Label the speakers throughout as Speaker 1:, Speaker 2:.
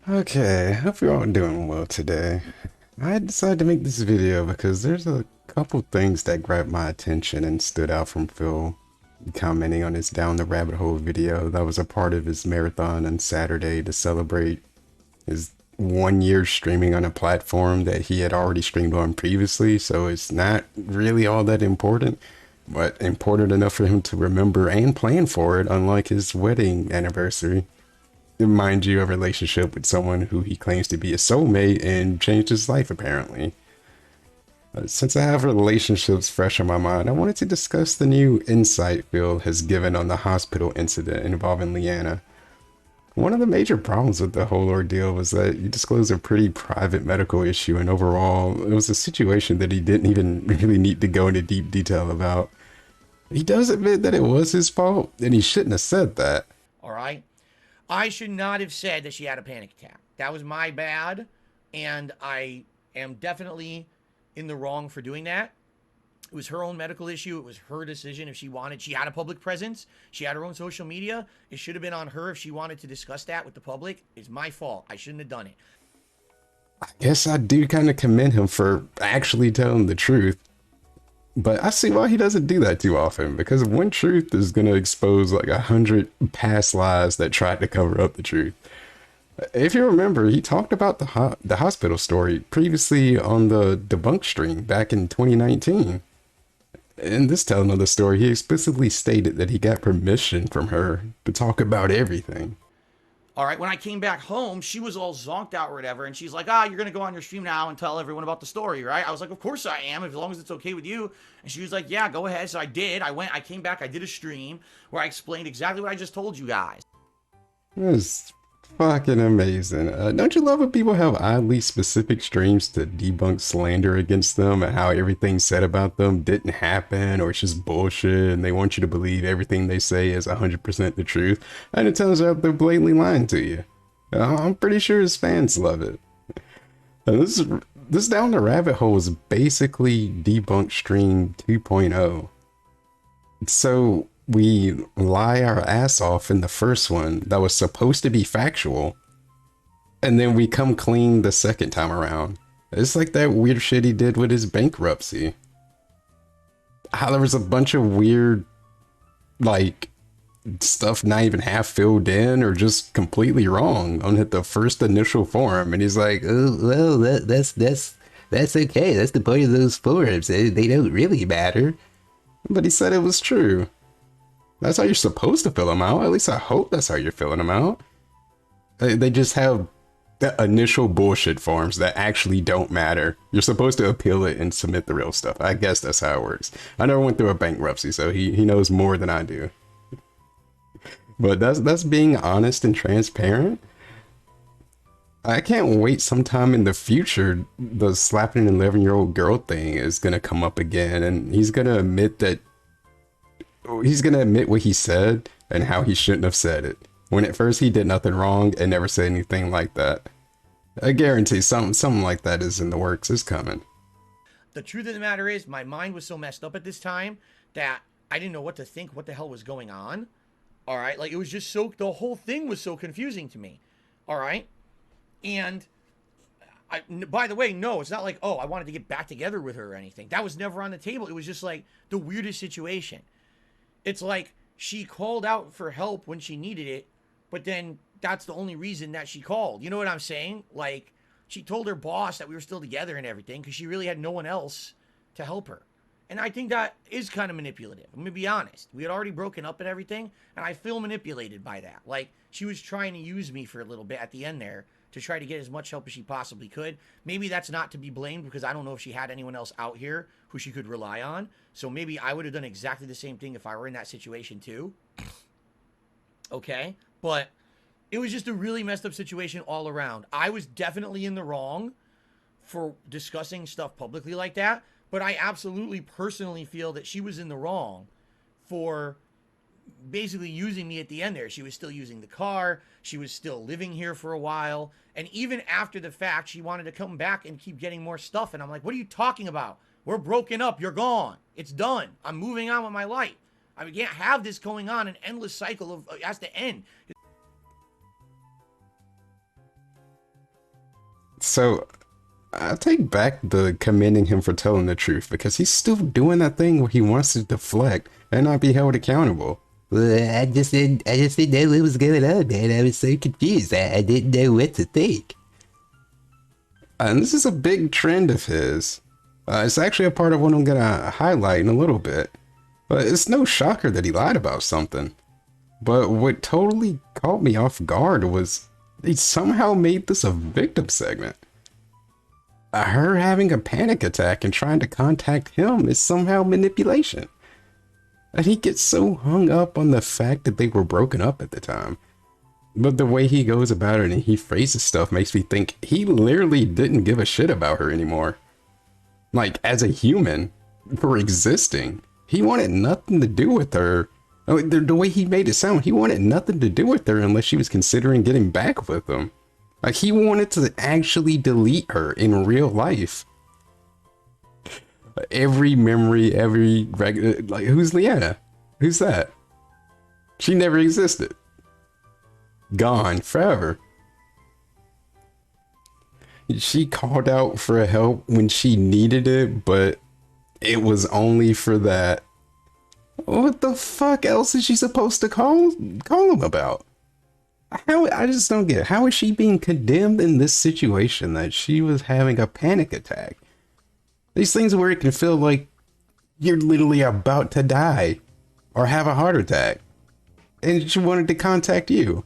Speaker 1: Okay, hope you're all doing well today. I decided to make this video because there's a couple things that grabbed my attention and stood out from Phil commenting on his Down the Rabbit Hole video that was a part of his marathon on Saturday to celebrate his 1 year streaming on a platform that he had already streamed on previously, so it's not really all that important, but important enough for him to remember and plan for it, unlike his wedding anniversary. Mind you, a relationship with someone who he claims to be a soulmate and changed his life apparently. Since I have relationships fresh on my mind, I wanted to discuss the new insight Phil has given on the hospital incident involving Leanna. One of the major problems with the whole ordeal was that he disclosed a pretty private medical issue, and overall, it was a situation that he didn't even really need to go into deep detail about. He does admit that it was his fault, and he shouldn't have said that.
Speaker 2: All right. I should not have said that she had a panic attack. That was my bad. And I am definitely in the wrong for doing that. It was her own medical issue. It was her decision if she wanted. She had a public presence. She had her own social media. It should have been on her if she wanted to discuss that with the public. It's my fault. I shouldn't have done it.
Speaker 1: I guess I do kind of commend him for actually telling the truth. But I see why he doesn't do that too often, because one truth is going to expose like 100 past lies that tried to cover up the truth. If you remember, he talked about the hospital story previously on the Debunk stream back in 2019. In this telling of the story, he explicitly stated that he got permission from her to talk about everything.
Speaker 2: All right. When I came back home, she was all zonked out or whatever. And she's like, you're going to go on your stream now and tell everyone about the story, right? I was like, of course I am, as long as it's okay with you. And she was like, yeah, go ahead. So I did. I came back, I did a stream where I explained exactly what I just told you guys.
Speaker 1: It's fucking amazing. Don't you love when people have oddly specific streams to debunk slander against them and how everything said about them didn't happen or it's just bullshit and they want you to believe everything they say is 100% the truth, and it turns out they're blatantly lying to you. I'm pretty sure his fans love it. This Down the Rabbit Hole is basically Debunk Stream 2.0. So we lie our ass off in the first one that was supposed to be factual, and then we come clean the second time around. It's like that weird shit he did with his bankruptcy. How there was a bunch of weird, like, stuff not even half filled in or just completely wrong on the first initial form, and he's like, "Oh well, that's okay. That's the point of those forums. They don't really matter." But he said it was true. That's how you're supposed to fill them out. At least I hope that's how you're filling them out. They just have the initial bullshit forms that actually don't matter. You're supposed to appeal it and submit the real stuff. I guess that's how it works. I never went through a bankruptcy, so he knows more than I do. But that's being honest and transparent. I can't wait sometime in the future the slapping an 11-year-old girl thing is gonna come up again, and he's gonna admit what he said and how he shouldn't have said it. When at first he did nothing wrong and never said anything like that. I guarantee something like that is in the works, is coming.
Speaker 2: The truth of the matter is, my mind was so messed up at this time that I didn't know what to think, what the hell was going on. All right. Like, it was just the whole thing was so confusing to me. All right. And by the way, no, it's not like, I wanted to get back together with her or anything. That was never on the table. It was just like the weirdest situation. It's like she called out for help when she needed it, but then that's the only reason that she called. You know what I'm saying? Like, she told her boss that we were still together and everything because she really had no one else to help her. And I think that is kind of manipulative. I'm going to be honest. We had already broken up and everything, and I feel manipulated by that. Like, she was trying to use me for a little bit at the end there to try to get as much help as she possibly could. Maybe that's not to be blamed because I don't know if she had anyone else out here who she could rely on. So maybe I would have done exactly the same thing if I were in that situation too. Okay? But it was just a really messed up situation all around. I was definitely in the wrong for discussing stuff publicly like that, but I absolutely personally feel that she was in the wrong for basically using me at the end there. She was still using the car. She was still living here for a while. And even after the fact, she wanted to come back and keep getting more stuff. And I'm like, what are you talking about? We're broken up. You're gone. It's done. I'm moving on with my life. I can't have this going on, an endless cycle of it has to end.
Speaker 1: So I take back the commending him for telling the truth because he's still doing that thing where he wants to deflect and not be held accountable. Well, I just didn't know what was going on, man. I was so confused. I didn't know what to think. And this is a big trend of his. It's actually a part of what I'm gonna highlight in a little bit. But it's no shocker that he lied about something. But what totally caught me off guard was they somehow made this a victim segment. Her having a panic attack and trying to contact him is somehow manipulation. And he gets so hung up on the fact that they were broken up at the time. But the way he goes about it and he phrases stuff makes me think he literally didn't give a shit about her anymore. Like, as a human, for existing, he wanted nothing to do with her. The way he made it sound, he wanted nothing to do with her unless she was considering getting back with him. Like, he wanted to actually delete her in real life. Every memory, every regular, like, who's Leanna? Who's that? She never existed. Gone forever. She called out for help when she needed it, but it was only for that. What the fuck else is she supposed to call him about? How, I just don't get it. How is she being condemned in this situation that she was having a panic attack? These things where it can feel like you're literally about to die or have a heart attack, and she wanted to contact you.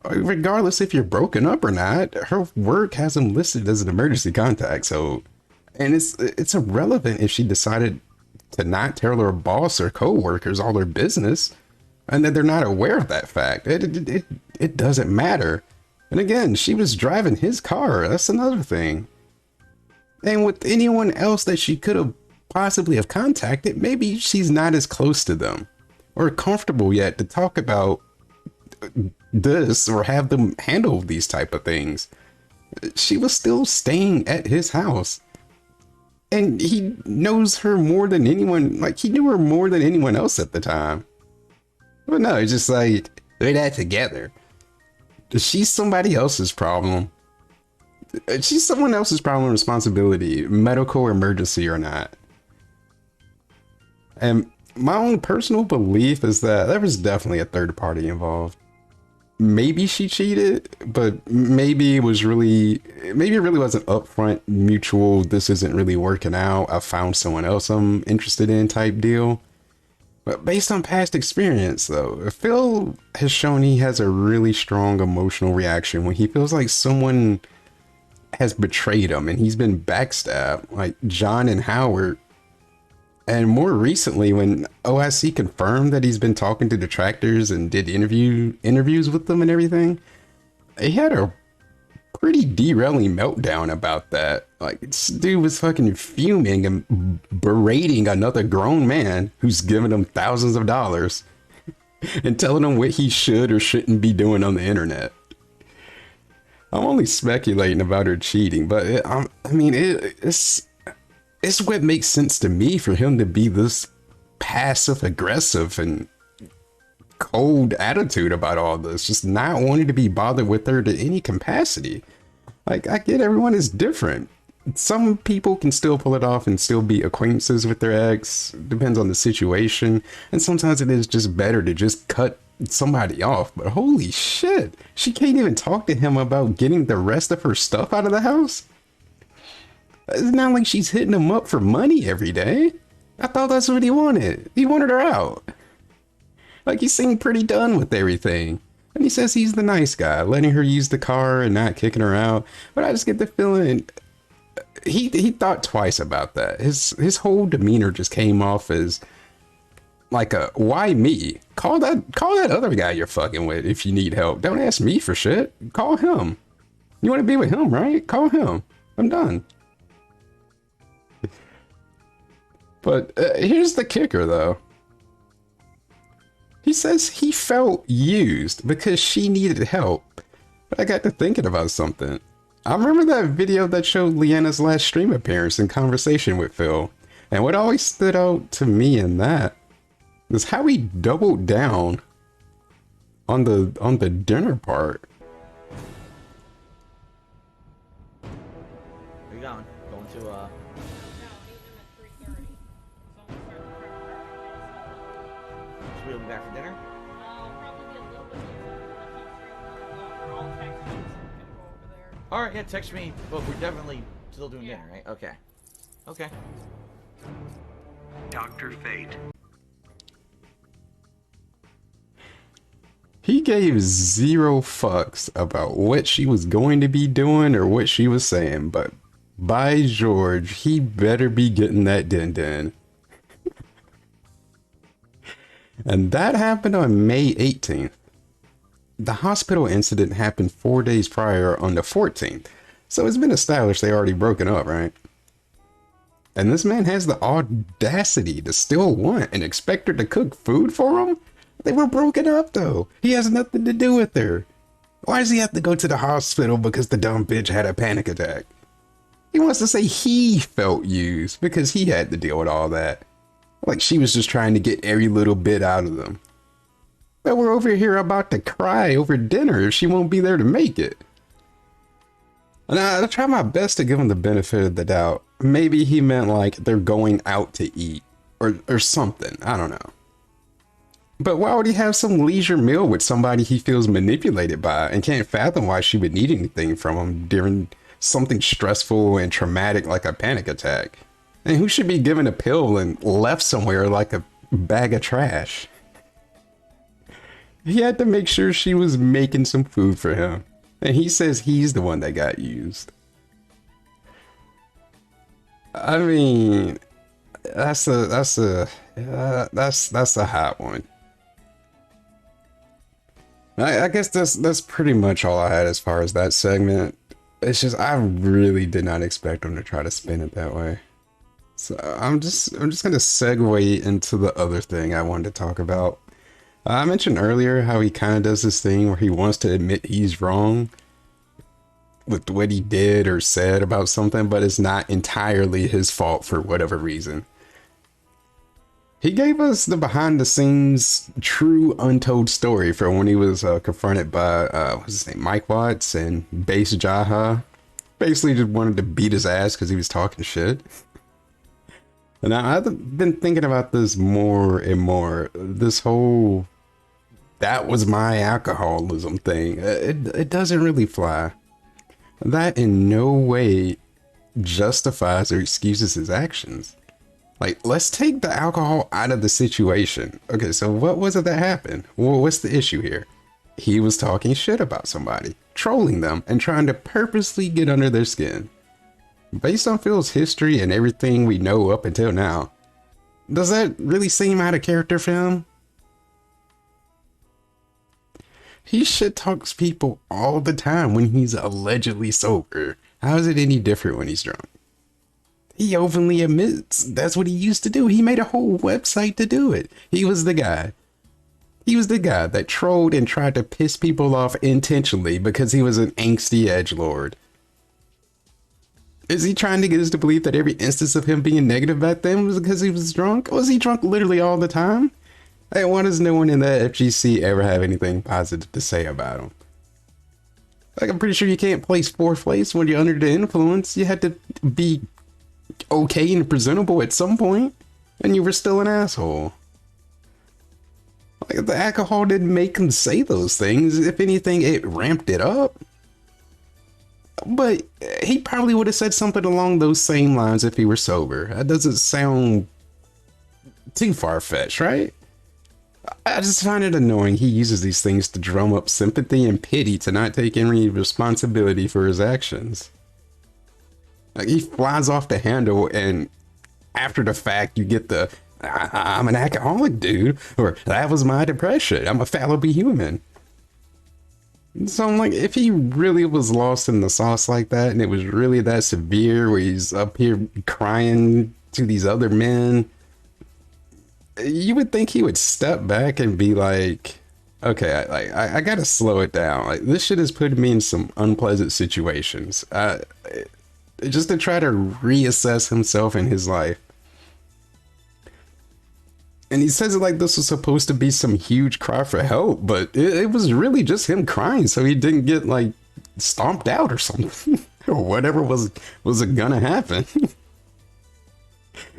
Speaker 1: Regardless if you're broken up or not, her work has him listed as an emergency contact. So, and it's irrelevant if she decided to not tell her boss or co-workers all her business and that they're not aware of that fact. It doesn't matter. And again, she was driving his car. That's another thing. And with anyone else that she could have possibly have contacted, maybe she's not as close to them or comfortable yet to talk about this or have them handle these type of things. She was still staying at his house. And he knows her more than anyone, like he knew her more than anyone else at the time. But no, it's just like, they're not together. She's somebody else's problem. She's someone else's problem and responsibility, medical emergency or not. And my own personal belief is that there was definitely a third party involved. Maybe she cheated, but maybe it really wasn't upfront mutual. This isn't really working out. I found someone else I'm interested in type deal. But based on past experience, though, Phil has shown he has a really strong emotional reaction when he feels like someone has betrayed him and he's been backstabbed, like John and Howard. And more recently, when OIC confirmed that he's been talking to detractors and did interviews with them and everything, he had a pretty derailing meltdown about that. Like, this dude was fucking fuming and berating another grown man who's giving him thousands of dollars and telling him what he should or shouldn't be doing on the internet. I'm only speculating about her cheating, but it's what makes sense to me for him to be this passive aggressive and cold attitude about all this, just not wanting to be bothered with her to any capacity. Like, I get everyone is different. Some people can still pull it off and still be acquaintances with their ex, depends on the situation, and sometimes it is just better to just cut somebody off. But holy shit, she can't even talk to him about getting the rest of her stuff out of the house. It's not like she's hitting him up for money every day. I thought that's what he wanted. He wanted her out. Like, he seemed pretty done with everything. And he says he's the nice guy, letting her use the car and not kicking her out. But I just get the feeling he thought twice about that. His whole demeanor just came off as like a, why me? Call that other guy you're fucking with if you need help. Don't ask me for shit. Call him. You want to be with him, right? Call him. I'm done. But here's the kicker, though. He says he felt used because she needed help. But I got to thinking about something. I remember that video that showed Leanna's last stream appearance and conversation with Phil. And what always stood out to me in that was how he doubled down on the dinner part.
Speaker 2: to
Speaker 3: No, meet him at 3:30. So I'm gonna start the prep work.
Speaker 2: so we'll be back for dinner.
Speaker 3: I'll probably be a little bit later if he's free, or I'll text you so we can go over there.
Speaker 2: All right, yeah, text me. But we're definitely still doing
Speaker 3: Yeah.
Speaker 2: dinner, right? Okay. Okay.
Speaker 4: Dr. Fate.
Speaker 1: He gave zero fucks about what she was going to be doing or what she was saying, but by George, he better be getting that din-din. And that happened on May 18th. The hospital incident happened 4 days prior on the 14th. So it's been established they already broken up, right? And this man has the audacity to still want and expect her to cook food for him? They were broken up though. He has nothing to do with her. Why does he have to go to the hospital because the dumb bitch had a panic attack? He wants to say he felt used because he had to deal with all that. Like she was just trying to get every little bit out of them. But we're over here about to cry over dinner if she won't be there to make it. And I try my best to give him the benefit of the doubt. Maybe he meant like they're going out to eat or something. I don't know. But why would he have some leisure meal with somebody he feels manipulated by and can't fathom why she would need anything from him during something stressful and traumatic like a panic attack? And who should be given a pill and left somewhere like a bag of trash? He had to make sure she was making some food for him. And he says he's the one that got used. I mean, that's a hot one. I guess that's pretty much all I had as far as that segment. It's just I really did not expect him to try to spin it that way. So I'm just gonna segue into the other thing I wanted to talk about. I mentioned earlier how he kind of does this thing where he wants to admit he's wrong with what he did or said about something, but it's not entirely his fault for whatever reason. He gave us the behind the scenes, true untold story for when he was confronted by, what's his name, Mike Watts and Bass Jaha. Basically just wanted to beat his ass because he was talking shit. And I've been thinking about this more and more. This whole, that was my alcoholism thing. It doesn't really fly. That in no way justifies or excuses his actions. Like, let's take the alcohol out of the situation. Okay, so what was it that happened? Well, what's the issue here? He was talking shit about somebody, trolling them, and trying to purposely get under their skin. Based on Phil's history and everything we know up until now, does that really seem out of character for him? He shit talks people all the time when he's allegedly sober. How is it any different when he's drunk? He openly admits that's what he used to do. He made a whole website to do it. He was the guy. He was the guy that trolled and tried to piss people off intentionally because he was an angsty edgelord. Is he trying to get us to believe that every instance of him being negative back then was because he was drunk? Was he drunk literally all the time? Hey, why does no one in that FGC ever have anything positive to say about him? Like, I'm pretty sure you can't place fourth place when you're under the influence. You had to be okay and presentable at some point, and you were still an asshole. Like, the alcohol didn't make him say those things. If anything, it ramped it up. But he probably would have said something along those same lines if he were sober. That doesn't sound too far-fetched, right? I just find it annoying he uses these things to drum up sympathy and pity to not take any responsibility for his actions. Like, he flies off the handle, and after the fact, you get the, I'm an alcoholic, dude, or that was my depression, I'm a fallible human. So I'm like, if he really was lost in the sauce like that, and it was really that severe, where he's up here crying to these other men, you would think he would step back and be like, okay, I gotta slow it down. Like, this shit has put me in some unpleasant situations. Just to try to reassess himself in his life. And he says it like this was supposed to be some huge cry for help, but it was really just him crying so he didn't get, like, stomped out or something. Whatever was gonna happen.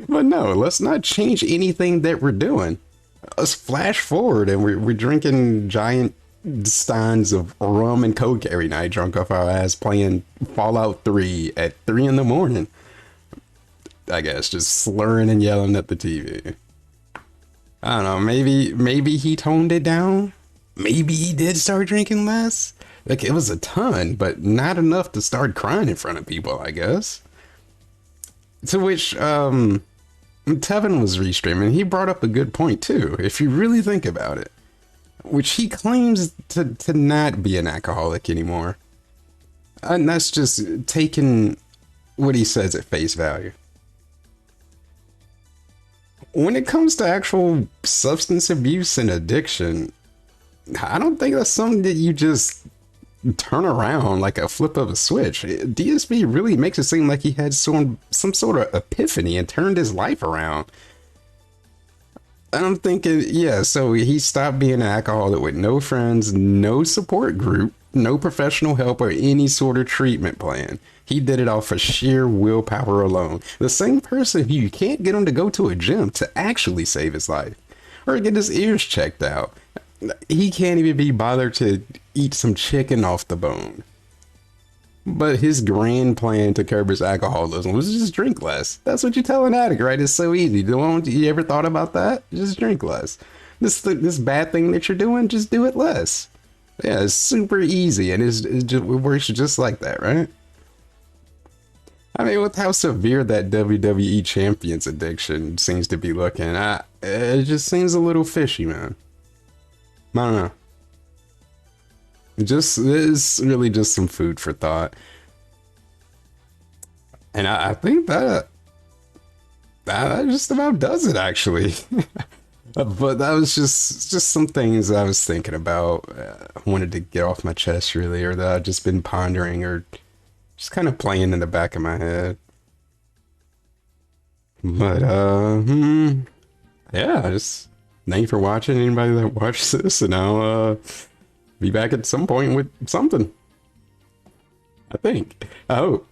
Speaker 1: But no, let's not change anything that we're doing. Let's flash forward and we're drinking giant steins of rum and coke every night, drunk off our ass, playing Fallout 3 at 3 in the morning. I guess just slurring and yelling at the TV. I don't know. Maybe he toned it down. Maybe he did start drinking less. Like it was a ton, but not enough to start crying in front of people, I guess. To which Tevin was restreaming. He brought up a good point too, if you really think about it. Which he claims to not be an alcoholic anymore. And that's just taking what he says at face value. When it comes to actual substance abuse and addiction, I don't think that's something that you just turn around like a flip of a switch. DSP really makes it seem like he had some sort of epiphany and turned his life around. And I'm thinking, yeah, so he stopped being an alcoholic with no friends, no support group, no professional help or any sort of treatment plan. He did it off of sheer willpower alone. The same person who you can't get him to go to a gym to actually save his life or get his ears checked out. He can't even be bothered to eat some chicken off the bone. But his grand plan to curb his alcoholism was just drink less. That's what you tell an addict, right? It's so easy. Don't you ever thought about that? Just drink less. This bad thing that you're doing, just do it less. Yeah, it's super easy, and it works just like that, right? I mean, with how severe that WWE Champion's addiction seems to be looking, it just seems a little fishy, man. I don't know. This is really just some food for thought. And I think that just about does it, actually. But that was just some things I was thinking about. I wanted to get off my chest, really, or that I've just been pondering or just kind of playing in the back of my head. But, yeah, just thank you for watching, anybody that watched this, and I'll, be back at some point with something. I think. I hope.